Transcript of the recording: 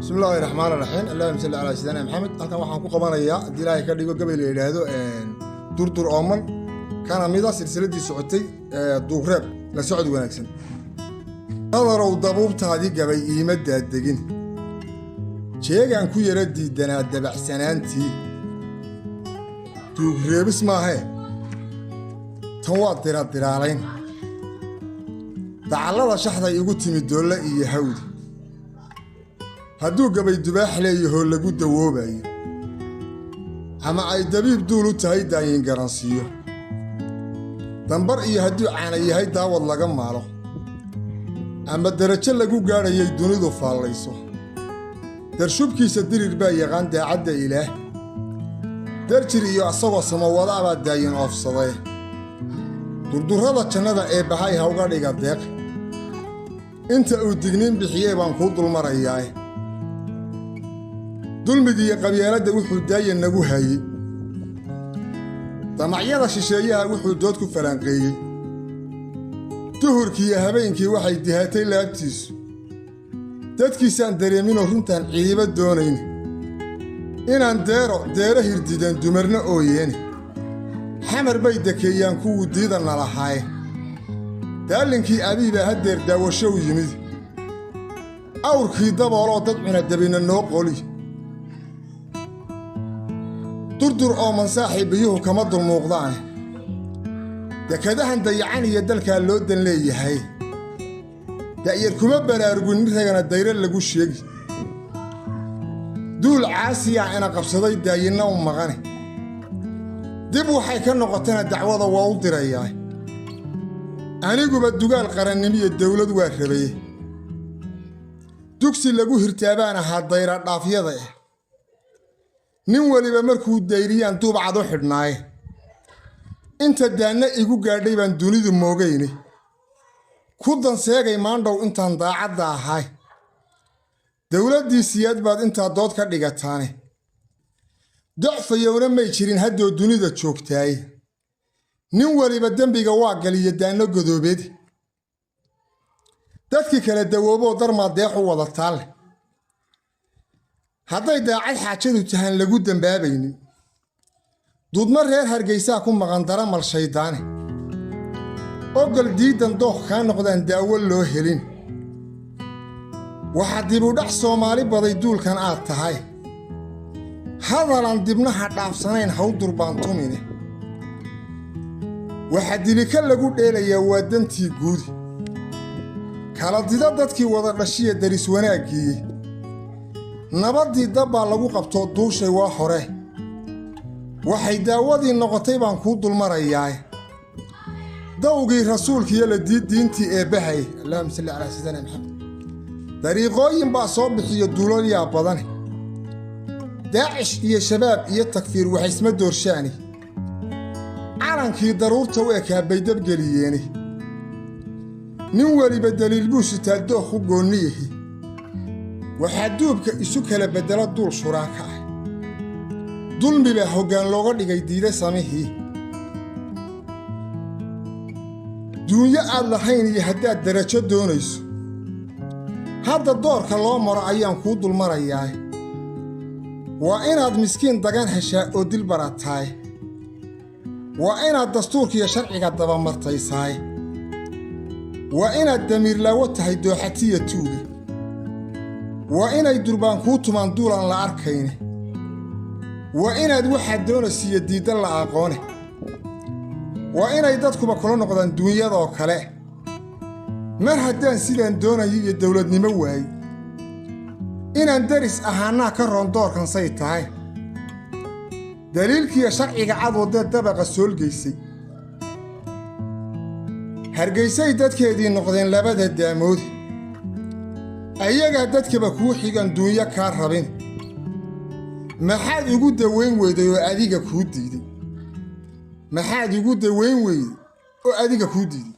بسم الله الرحمن الرحيم. اللهم صل على سيدنا محمد. halkan waxaan ku qabanayaa hadii Ilaahay ka dhigo gabay la yiraahdo durdur ooman kana mida silsiladii socotay duureeb la socod wanaagsan nadarow dabuubtaadii gabay iimada degin jeegan ku yara diidanaa dabacsanaantii duureebis maahe tan waa diraalayn dacallada shaxda igu timi doole iyo hawd hadduu gabay dubaax leeyahay lagu dawoobayo ama ay dabiib duul u tahay daayin garansiyo dambar iyo hadduu caana yahay daawad laga maalo ama darajo lagu gaarayay dunidu faallayso darshubkiisa dirir baa yaqaan daacadda ilaah darjir iyo asagoo samawada baa daayin oofsaday durdurrada jannada ee bahay ha uga dhiga deeq inta uu digniin bixiyey baan kuu dulmarayaa dulmigiiyo qabyaaladda wuxuu daayan nagu hayay damacyada shisheeyaha wuxuu dood ku falaanqeeyey duhurkiiyo habeenkii waxay dihatay laabtiisu dadkiisaan dareeminoo runtaan ciiba doonayn inaan deero hirdidan dumarna ooyeene xamar bay dekeeyaan kuwuu diidanna lahaaye daallinkii abiibaa haddeer daawasho u yimid awrkii dabooloo dad cunadabina noo qoli durdur ooman saaxiibiyuhu kama dulmuuqdaane dekadahan dayacan iyo dalkaa loo dan leeyahay da'yar kuma baraarugin ragana dayro lagu sheegi duul caasiyaa ina qabsaday daayinna u maqane dib waxay ka noqotana dacwada waa u dirayaa aniguba dugaal qarannimiyo dawlad waa rabaye dugsi lagu hirtaabaan ahaa dayra dhaafyada nin waliba markuu dayriyaan duubcad u xidhnaaye inta daanna igu gaadhay baan dunidu moogayne ku danseegay maandhow intaan daacadda ahay dawladdii siyaad baad intaa dood ka dhigataane docfayowna may jirin haddoo dunida joogtaaye nin waliba dembiga waa galiyo daanno godoobeed dadkii kala dawooboo darmaa deexu wadataa leh hadday daacad xaajadu tahaan lagu dambaabaynin duudma reer hargaysaa ku maqan daramal shayddaane ogol diidan dooq kaa noqdaan daawo loo helin waxaa dibudhac soomaali baday duulkan aad tahay hadalan dibnaha dhaafsanayn haw durbaantumine waxaa dilika lagu dheelayaa waa dantii guudi kala dida dadkii wada dhashiya daris wanaaggiiye nabaddii dabbaa lagu qabtoo duushay waa hore waxay daawadii noqotay baan kuu dulmarayaa dawgii rasuulkiiyo la diintii eebbahay allahumma salli calaa sayyidina maxamed dariiqooyin baa soo bixiyo duulalyaa badane daacish iyo shabaab iyo takfiir waxaysma doorshaani calankii daruurta u ekaa bay dabgeliyeene nin weliba daliil buu sitaa dookh u goonniyahi waxaa duubka isu kala beddela duul shuraaka ah dulmi baa hoggaan looga dhigay diida samihii duunyo aad lahayn iyo haddaad darajo doonayso hadda doorka loo maro ayaan kuu dulmarayaa waa inaad miskiin dagan heshaa oo dil barataay waa inaad dastuurkiiyo sharciga dabamartaysaay waa inaad damiirlaawo tahay dooxatiya tuugi waa inay durbaan kuu tumaan duulaan la arkayne waa inaad waxaad doonaysiiyo diidda la aqoone waa inay dadkuba kula noqdaan duunyadoo kale mar haddaan sidaan doonayo iyo dawladnimo waaye inaan daris ahaannaa ka roon doorkan say tahay daliilkiiyo sharciga cad waddee dabaqa soolgaysay hargaysay dadkeedii noqdeen labada daamoodi ayagaa dadkaba kuu xigan duunyo kaa rabin maxaad igu dawayn weyday oo adiga kuu diiday maxaad igu dawayn weyday oo adiga kuu diiday